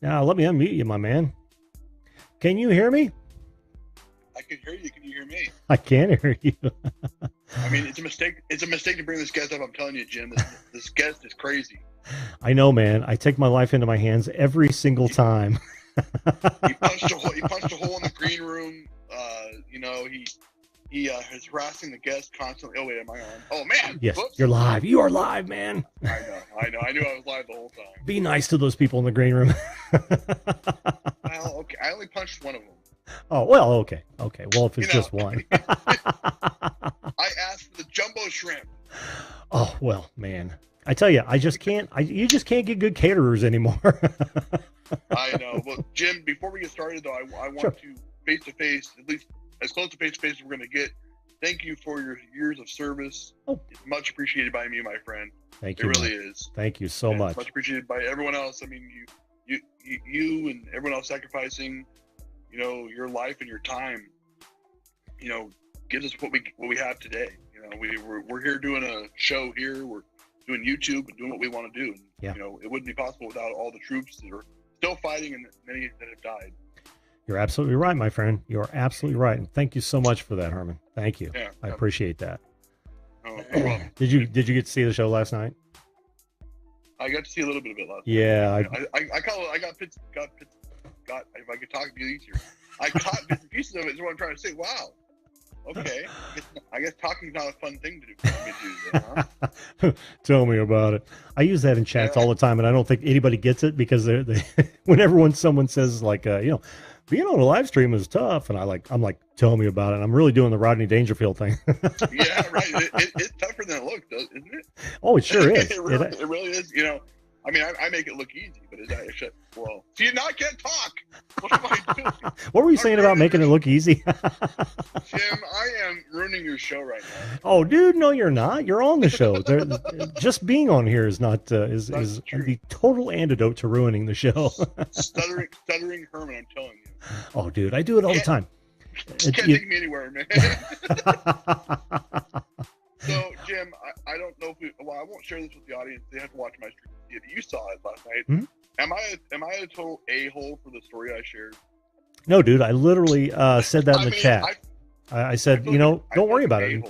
Now, let me unmute you, my man. Can you hear me? I can hear you. Can you hear me? I can hear you. I mean, it's a mistake. It's a mistake to bring this guest up. I'm telling you, Jim. This guest is crazy. I know, man. I take my life into my hands every single time. He punched a hole. He punched a hole in the green room. He is harassing the guest constantly. Oh wait, am I on? Oh man. Yes, Whoops. you're live. You are live, man. I know. I knew I was live the whole time. Be nice to those people in the green room. Well, okay. I only punched one of them. Oh, well, okay. Well, if it's just one. I asked for the jumbo shrimp. Oh, well, man. I tell you, I just can't. You just can't get good caterers anymore. I know. Well, Jim, before we get started, though, I want to face-to-face, at least as close to face-to-face as we're going to get. Thank you for your years of service. Oh. It's much appreciated by me, my friend. Thank you. It really is. Thank you so much. Much appreciated by everyone else. I mean, you and everyone else sacrificing, your life and your time, gives us what we have today. We're here doing a show here. We're doing YouTube and doing what we want to do. Yeah. It wouldn't be possible without all the troops that are still fighting and many that have died. You're absolutely right, my friend. You're absolutely right. And thank you so much for that, Herman. Thank you. Yeah, I appreciate that. Oh, no problem. Did you get to see the show last night? I got to see a little bit of it last night. If I could talk to you easier. I caught bits and pieces of it is what I'm trying to say. Wow. Okay. I guess talking's not a fun thing to do. Huh? Tell me about it. I use that in chats all the time, and I don't think anybody gets it because whenever someone says like, being on a live stream is tough, and I'm like, tell me about it. And I'm really doing the Rodney Dangerfield thing. Yeah, right. It's tougher than it looks, isn't it? Oh, it sure is. It really is. I mean, I make it look easy, but well, see, now I can't talk. What am I doing? What were you saying about making it look easy? Jim, I am ruining your show right now. Oh, dude, no, you're not. You're on the show. Just being on here is not is the total antidote to ruining the show. stuttering Herman, I'm telling you. Oh, dude, I do it all the time. You can't take me anywhere, man. So, Jim, I don't know if I won't share this with the audience. They have to watch my stream. You saw it last night. Mm-hmm. Am I a total a-hole for the story I shared? No, dude. I literally said that in the chat. I said, don't worry about it.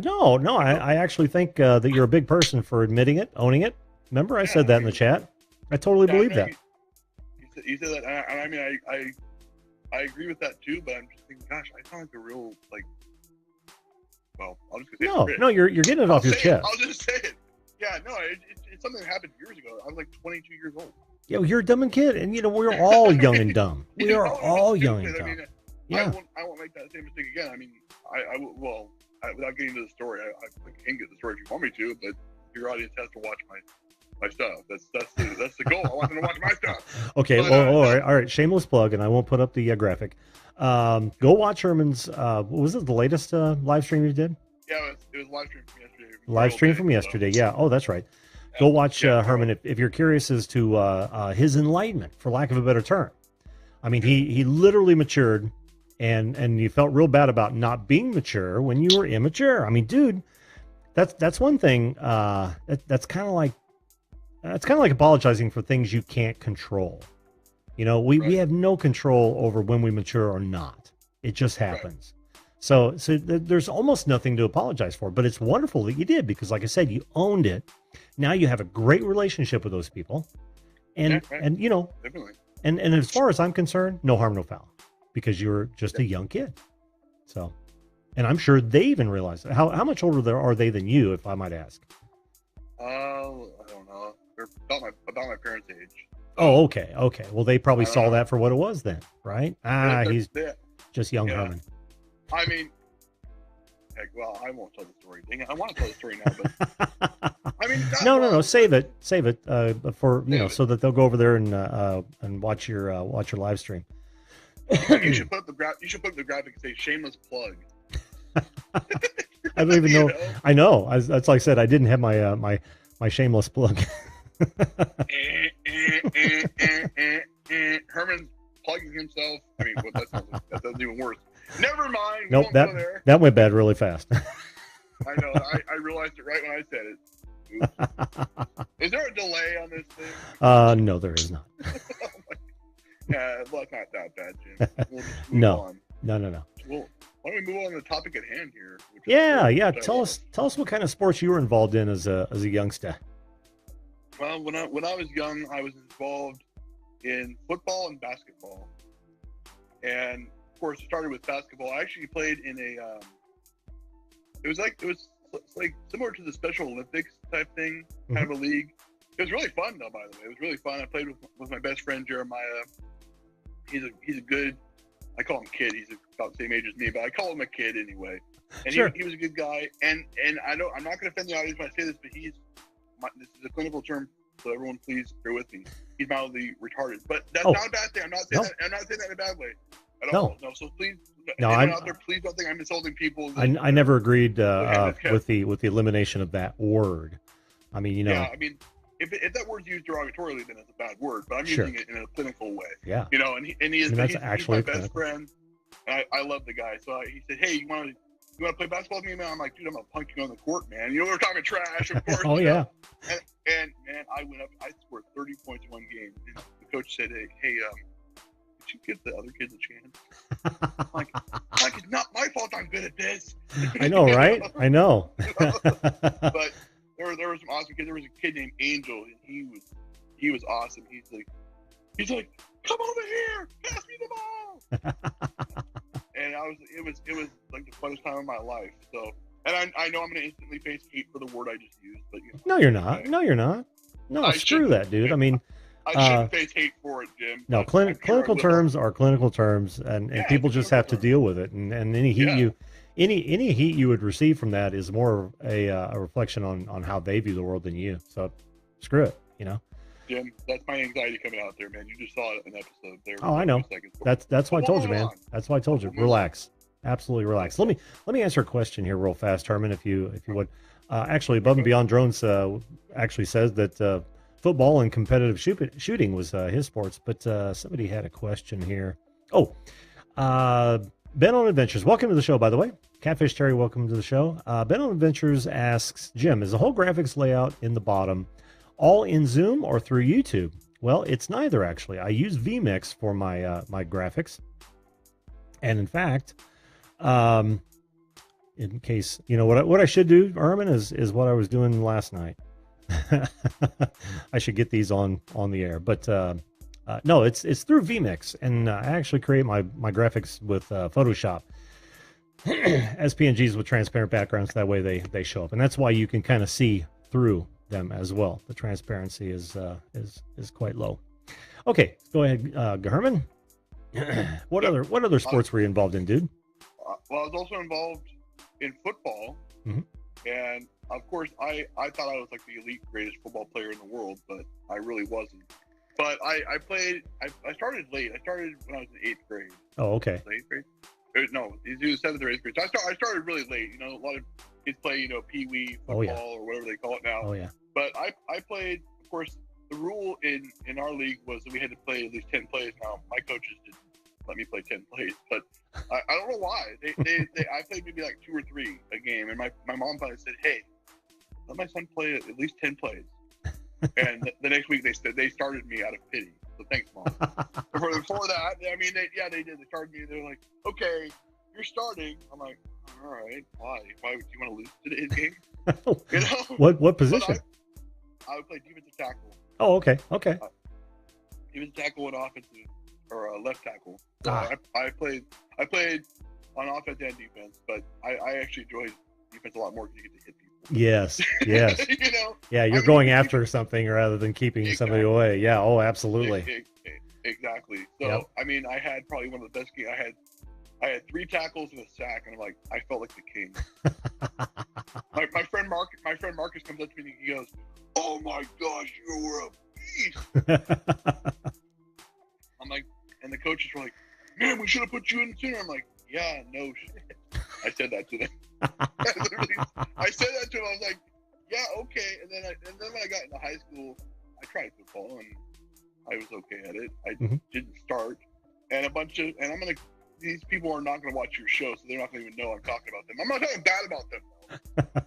No. I actually think that you're a big person for admitting it, owning it. Remember, I said that in the chat. I totally believe that. You said that, and I mean, I agree with that too. But I'm just thinking, gosh, I sound like a real Well, I'll just say no, you're getting it off your chest. I'll just say it. Yeah, no, it's something that happened years ago. I was like 22 years old. Yeah, you're a dumb kid, and we're all young and dumb. We are all young and dumb. I mean, yeah. I won't make that same mistake again. I mean, without getting into the story, I can get the story if you want me to, but your audience has to watch my stuff. That's the goal. I want them to watch my stuff. Okay, all right. Shameless plug, and I won't put up the graphic. Go watch Herman's. What was it? The latest live stream you did? Yeah, it was live stream from yesterday. Live stream from yesterday. Yeah. Oh, that's right. Go watch Herman if you're curious as to his enlightenment, for lack of a better term. I mean, he literally matured, and you felt real bad about not being mature when you were immature. I mean, dude, that's one thing. That's kind of like apologizing for things you can't control. We have no control over when we mature or not. It just happens. Right. So there's almost nothing to apologize for, but it's wonderful that you did, because like I said, you owned it. Now you have a great relationship with those people. And definitely. And as far as I'm concerned, no harm, no foul, because you're just a young kid. So, and I'm sure they even realize that. How much older are they than you, if I might ask? I don't know. They're about my parents' age. Oh, okay. Well, they probably saw that for what it was then, right? He's just young Herman. I mean, heck, well, I won't tell the story. Dang it, I want to tell the story now, but I mean, no, save it for so that they'll go over there and watch your live stream. You should put up the graphic and say "shameless plug." I don't even know. I know. That's like I said. I didn't have my shameless plug. Herman's plugging himself. I mean, that's even worse. Never mind. Nope, that went bad really fast. I know. I realized it right when I said it. Oops. Is there a delay on this thing? No, there is not. Oh my Yeah, well, it's not that bad, Jim. We'll just move No. on. No. Well, why don't we move on to the topic at hand here? Which is Yeah, sports, yeah. which I Tell us what kind of sports you were involved in as a youngster. love. Well, when I was young, I was involved in football and basketball, and of course, it started with basketball. I actually played in a. It was like similar to the Special Olympics type thing, kind of a league. It was really fun, though. By the way, it was really fun. I played with my best friend Jeremiah. He's a good. I call him kid. He's about the same age as me, but I call him a kid anyway. And Sure. he was a good guy. And I'm not going to offend the audience when I say this, but this is a clinical term, so everyone please bear with me. He's mildly retarded, but that's not a bad thing. I'm not saying that. I'm not saying that in a bad way at all. No. So please, anyone out there, please don't think I'm insulting people. I never agreed with the elimination of that word. I mean, Yeah, I mean, if that word's used derogatorily, then it's a bad word. But I'm using it in a clinical way. Yeah. And he's my best friend. And I love the guy. So he said, "Hey, you want to play basketball with me, man?" I'm like, "Dude, I'm gonna punk you on the court, man." We're talking trash, of course. Oh yeah. And man, I went up. I scored 30 points in one game. And the coach said, "Hey, did you give the other kids a chance?" I'm like, it's not my fault. I'm good at this. I know, right? I know. But there were some awesome kids. There was a kid named Angel, and he was awesome. He's like, "Come over here, pass me the ball." And it was like the funnest time of my life. So, and I know I'm gonna instantly face hate for the word I just used, but No, you're not. No, you're not. No, screw that, dude. I mean, I shouldn't face hate for it, Jim. No, clinical terms are clinical terms, and people just have to deal with it. And any heat any heat you would receive from that is more a reflection on how they view the world than you. So, screw it. Jim, that's my anxiety coming out there, man. You just saw an episode there. Oh, I know. That's why I told you, man. That's why I told you. Relax. Absolutely relax. Let me answer a question here real fast, Herman, if you would. Actually, Above and Beyond Drones actually says that football and competitive shooting was his sports, but somebody had a question here. Oh, Ben on Adventures. Welcome to the show, by the way. Catfish Terry, welcome to the show. Ben on Adventures asks, Jim, is the whole graphics layout in the bottom all in Zoom or through YouTube? Well, it's neither, actually. I use vMix for my my graphics. And in fact, in case, what I should do, Herman, is what I was doing last night. I should get these on the air. But no, it's through vMix. And I actually create my graphics with Photoshop as PNGs with transparent backgrounds. That way they show up. And that's why you can kind of see through them as well. The transparency is quite low. Okay, go ahead, Herman. What other sports were you involved in, dude? Well, I was also involved in football, and of course, I thought I was like the elite greatest football player in the world, but I really wasn't. But I started late. I started when I was in 8th grade. Oh, okay. 8th grade? No, it was 7th or 8th grade. So I started really late. A lot of kids play, pee-wee football or whatever they call it now. Oh yeah. But I played. Of course, the rule in our league was that we had to play at least 10 plays. Now my coaches didn't let me play 10 plays, but I don't know why. I played maybe like 2 or 3 a game, and my mom finally said, "Hey, let my son play at least 10 plays." And the next week they started me out of pity. So thanks, Mom. Before that, I mean, they did. They started me. They're like, "Okay, you're starting." I'm like, "All right, why? Why would you want to lose today's game?" What position? I would play defensive tackle. Oh, okay. Defensive tackle and offensive or left tackle. So I played on offense and defense, but I actually enjoyed defense a lot more because you get to hit people. Yes. Yeah, you're going after something rather than keeping somebody away. Yeah. Oh, absolutely. Exactly. So I mean, I had probably one of the best games. I had 3 tackles and a sack, and I felt like the king. my friend Marcus comes up to me and he goes, "Oh my gosh, you were a beast." I'm like, and the coaches were like, "Man, we should have put you in sooner." I'm like, "Yeah, no shit." I said that to them. I said that to them. I was like, "Yeah, okay." And then when I got into high school, I tried football and I was okay at it. I didn't start, and these people are not gonna watch your show, so they're not gonna even know I'm talking about them. I'm not talking bad about them though.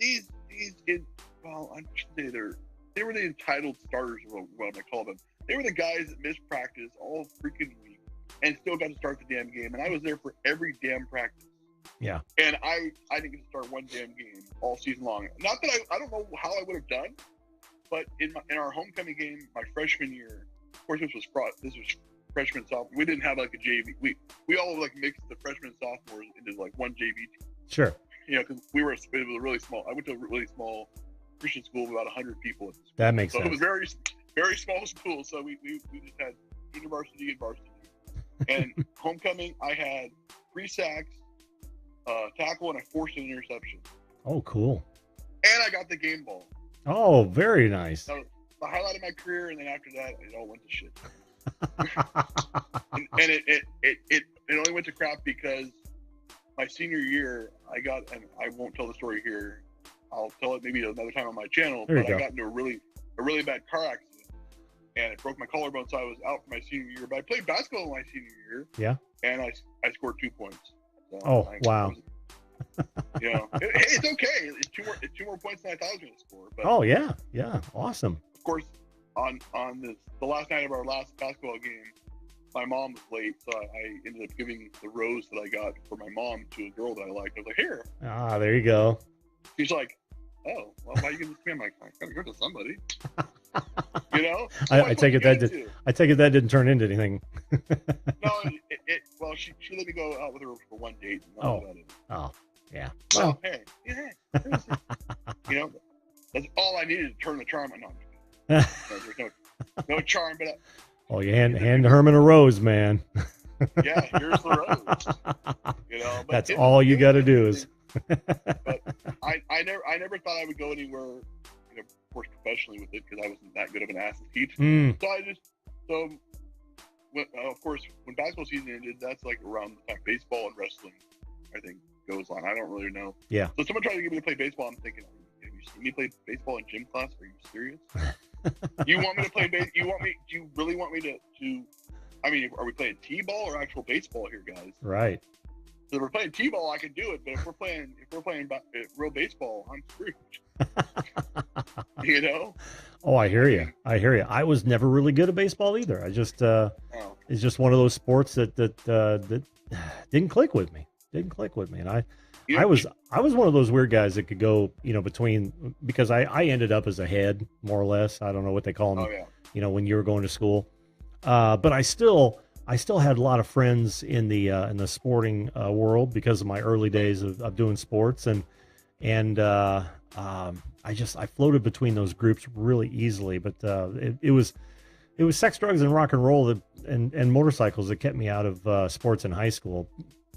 These kids, well, I should say they were the entitled starters, or what I call them. They were the guys that missed practice all freaking week and still got to start the damn game. And I was there for every damn practice. Yeah. And I didn't get to start one damn game all season long. Not that I don't know how I would have done, but in our homecoming game, my freshman year, of course this was freshman sophomore. We didn't have like a JV. We all like mixed the freshmen and sophomores into like one JV team. Sure. You know, because it was a really small. I went to a really small Christian school of about 100 people at the school. That makes sense. It was very, very small school. So we just had junior varsity and varsity. And homecoming, I had 3 sacks, tackle, and I forced an interception. Oh, cool. And I got the game ball. Oh, very nice. So the highlight of my career, and then after that, it all went to shit. and it only went to crap because my senior year, I got, and I won't tell the story here. I'll tell it maybe another time on my channel. But I got into a really bad car accident, and it broke my collarbone, so I was out for my senior year. But I played basketball in my senior year. Yeah. And I scored 2 points. So wow. You know, it's okay. It's two more points than I thought I was going to score. But oh yeah, awesome. Of course, on the last night of our last basketball game, my mom was late, so I ended up giving the rose that I got for my mom to a girl that I liked. I was like, here. Ah, there you go. She's like, oh, well, why are you giving this to me? I'm like, I gotta go to somebody. You know? So I take it that didn't turn into anything. No, well, she let me go out with her for one date. Oh, yeah. Well, hey, you know, that's all I needed to turn the charm on. No, there's no charm, but oh, you hand Herman a rose, man. Yeah, here's the rose. You know, but that's all you got to do is. But I never thought I would go anywhere, you know, of course, professionally with it, because I wasn't that good of an athlete. So of course, when basketball season ended, that's like around the time baseball and wrestling, I think, goes on. I don't really know. Yeah. So someone tried to get me to play baseball. I'm thinking, have you seen me play baseball in gym class? Are you serious? You want me to play do you really want me to I mean, are we playing t-ball or actual baseball here, guys? Right. So if we're playing t-ball, I can do it, but if we're playing real baseball, I'm screwed. You know? Oh, I hear you. I was never really good at baseball either. I just it's just one of those sports that didn't click with me. And I was one of those weird guys that could go, you know, between, because I ended up as a head, more or less. I don't know what they call them. Oh, yeah. You know, when you were going to school. But I still had a lot of friends in the sporting world because of my early days of doing sports, and I floated between those groups really easily. But it was sex, drugs, and rock and roll and motorcycles that kept me out of sports in high school,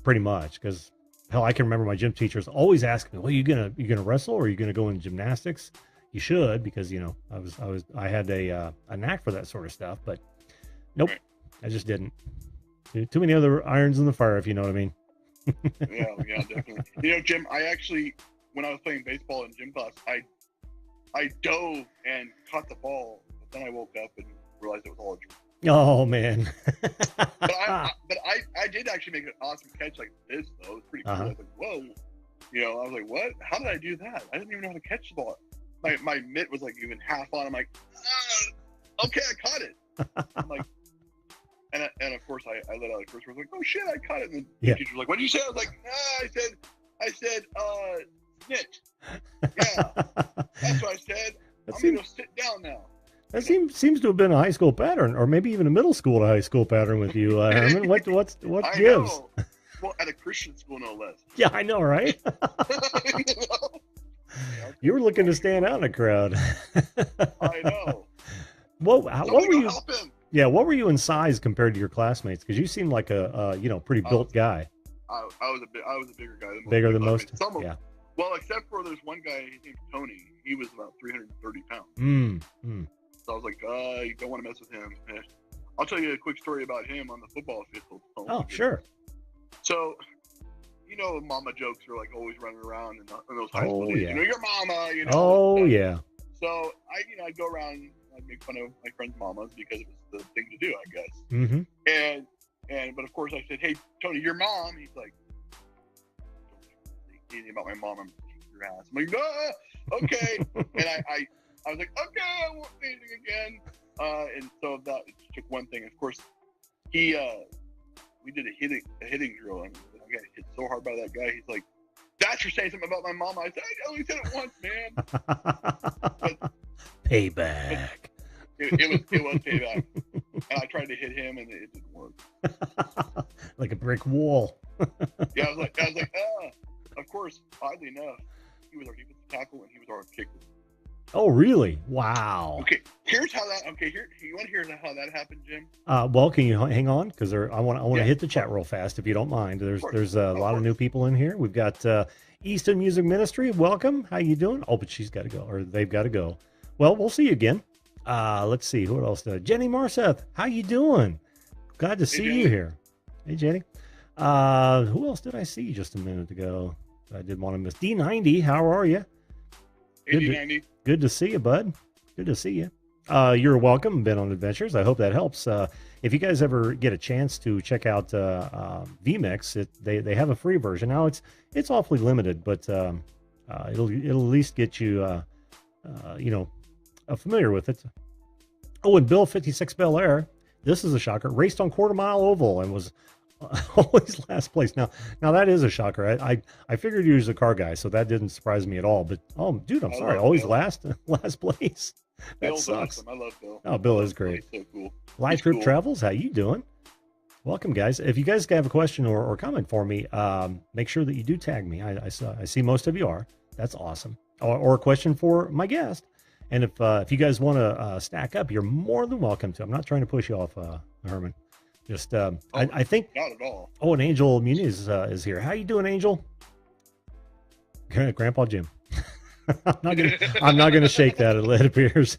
pretty much. Because hell, I can remember my gym teachers always asking me, "Well, you gonna wrestle, or are you gonna go into gymnastics? You should," because, you know, I had a knack for that sort of stuff, but nope. Right. I just didn't. Too many other irons in the fire, if you know what I mean. Yeah, definitely. You know, Jim, I actually, when I was playing baseball in gym class, I dove and caught the ball, but then I woke up and realized it was all a dream. Oh, man. But I did actually make an awesome catch like this, though. It was pretty cool. I was like, whoa. You know, I was like, what? How did I do that? I didn't even know how to catch the ball. My mitt was like even half on. I'm like, okay, I caught it. I'm like, and of course I let out a curse word. I was like, oh shit, I caught it. And the teacher was like, what did you say? I was like, I said snitch. Yeah, that's what I said. I'm gonna sit down now. That seems to have been a high school pattern, or maybe even a middle school to high school pattern with you, Herman. What gives? Know. Well, at a Christian school, no less. Yeah, I know, right? You know? You were looking to stand out in a crowd. I know. What were you? Help him. Yeah, what were you in size compared to your classmates? Because you seemed like a pretty built guy. I was a bigger guy. Bigger than most. Yeah. Well, except for there's one guy, his name's Tony. He was about 330 pounds. So I was like, you don't want to mess with him. I'll tell you a quick story about him on the football field. Oh, sure. So, you know, mama jokes are like always running around in those high school days. Yeah. You know, your mama, you know. Oh, yeah. So I'd go around, I'd make fun of my friends' mamas because it was the thing to do, I guess. Mm-hmm. But of course I said, hey, Tony, your mom. He's like, don't say anything about my mom. I'm gonna kick your ass. I'm like, okay. And I was like, okay, I won't say anything again. And so that took one thing. Of course, we did a hitting drill, and I got hit so hard by that guy. He's like, "That's for saying something about my mom." I said, "I only said it once, man." Payback. It was payback. And I tried to hit him, and it didn't work. Like a brick wall. Yeah, I was like, Of course, oddly enough, he was our defensive tackle, and he was our kicker. Oh, really? Wow. Okay, here's how that. Okay, you want to hear how that happened, Jim? Well, can you hang on? Because I want to hit the chat real fast, if you don't mind. There's a lot of new people in here. We've got Easton Music Ministry. Welcome. How you doing? Oh, but she's got to go, or they've got to go. Well, we'll see you again. Let's see who else. Jenny Marseth. How you doing? Glad to see you here. Hey, Jenny. Who else did I see just a minute ago? I did want to miss D90. How are you? Good to see you, bud. Good to see you. You're welcome, Ben on Adventures. I hope that helps. If you guys ever get a chance to check out vMix, they have a free version now. It's awfully limited, but it'll at least get you familiar with it. Oh, and Bill 56 Bel Air. This is a shocker. Raced on quarter mile oval and was always last place. Now that is a shocker. I figured you was a car guy, so that didn't surprise me at all. But dude, I'm sorry, always last place. That Bill's sucks. Awesome. I love Bill. Oh, Bill is great. He's so cool. Live Trip Travels, how you doing? Welcome, guys. If you guys have a question or comment for me, make sure that you do tag me. I see most of you are. That's awesome. Or a question for my guest. And if you guys want to stack up, you're more than welcome to. I'm not trying to push you off, Herman. Just I think not at all. Oh, and Angel Muniz is here. How you doing, Angel? Grandpa Jim. I'm not gonna shake that. It appears.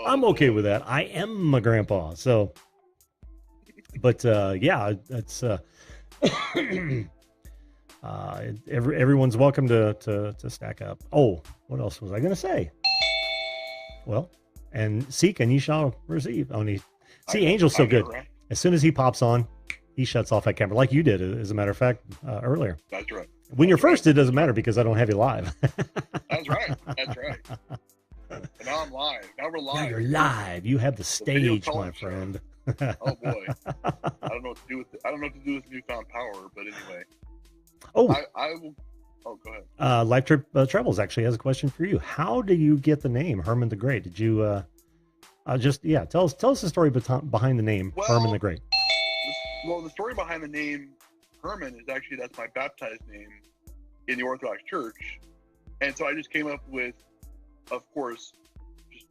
I'm okay with that. I am my grandpa. So, but yeah, that's everyone's welcome to stack up. Oh, what else was I gonna say? Well, and seek and ye shall receive. Only see, Angel's so good. Right? As soon as he pops on, he shuts off that camera, like you did, as a matter of fact, earlier. That's right. When you're first, it doesn't matter because I don't have you live. That's right. And now I'm live. Now we're live. Now you're live. You have the stage, my friend. Oh boy. I don't know what to do with it. I don't know what to do with newfound power, but anyway. Oh, I will. Oh, go ahead. Life Trip Travels actually has a question for you. How do you get the name Herman the Great? Did you tell us the story behind the name Herman the Great? Well, the story behind the name Herman is actually that's my baptized name in the Orthodox Church, and so I just came up with, of course,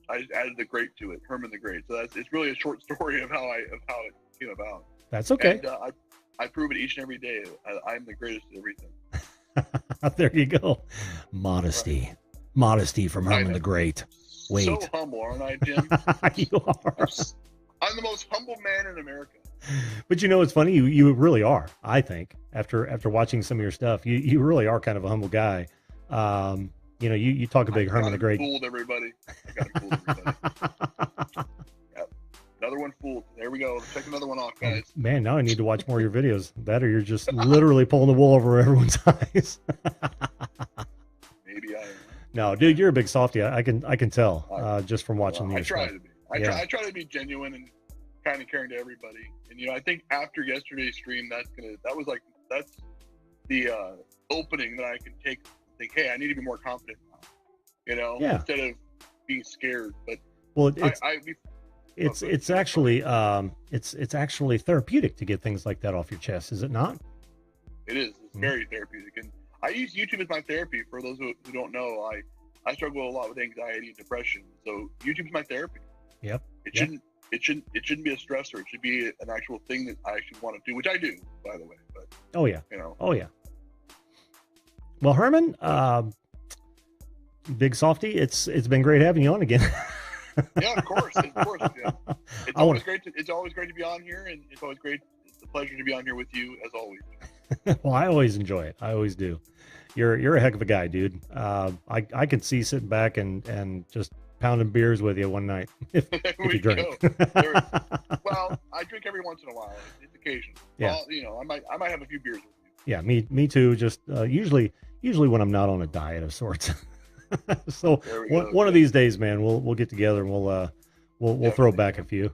I just added the Great to it, Herman the Great. So it's really a short story of how it came about. That's okay. And I prove it each and every day. I'm the greatest at everything. There you go. Modesty from Herman the Great. Wait. So humble, aren't I, Jim? You are. I'm the most humble man in America. But you know, it's funny. You really are. I think after watching some of your stuff, you really are kind of a humble guy. You talk a big Herman the Great. Fooled everybody. I got fooled everybody. Yep. Another one fooled. There we go. Check another one off, guys. Man, now I need to watch more of your videos. That or you're just literally pulling the wool over everyone's eyes. Maybe I am. No, dude, you're a big softy. I can tell just from watching your stuff. I try to be. I try to be genuine and kind of caring to everybody. And I think after yesterday's stream, that's the opening that I can take. Think, hey, I need to be more confident now. Instead of being scared. But it's actually therapeutic to get things like that off your chest, is it not? It is. It's very therapeutic, and I use YouTube as my therapy. For those who don't know, I struggle a lot with anxiety and depression, so YouTube is my therapy. Yep. It shouldn't be a stressor. It should be an actual thing that I actually want to do, which I do, by the way. But oh yeah. Well, Herman, big softy, it's been great having you on again. Yeah, of course. Yeah. It's always great to be on here, and it's a pleasure to be on here with you as always. Well, I always enjoy it. I always do. You're a heck of a guy, dude. I could see sitting back and just pounding beers with you one night if you drink. Well, I drink every once in a while. It's occasional. Yeah. Well, I might have a few beers with you. Yeah, me too. Just usually when I'm not on a diet of sorts. So one of these days, man, we'll get together and we'll throw back a few.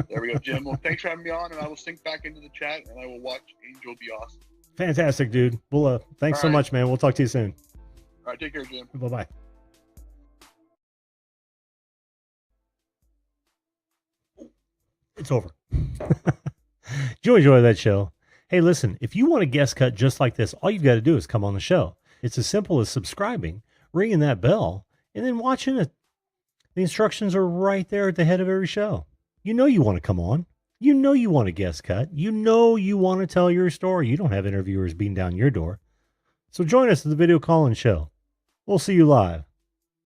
There we go, Jim. Well, thanks for having me on, and I will sync back into the chat, and I will watch Angel Be Awesome. Fantastic, dude. Well, thanks so much, man. We'll talk to you soon. All right, take care, Jim. Bye-bye. It's over. Did you enjoy that show? Hey, listen, if you want a guest cut just like this, all you've got to do is come on the show. It's as simple as subscribing, ringing that bell, and then watching it. The instructions are right there at the head of every show. You know you want to come on. You know you want a guest cut. You know you want to tell your story. You don't have interviewers beating down your door. So join us at the video call-in show. We'll see you live.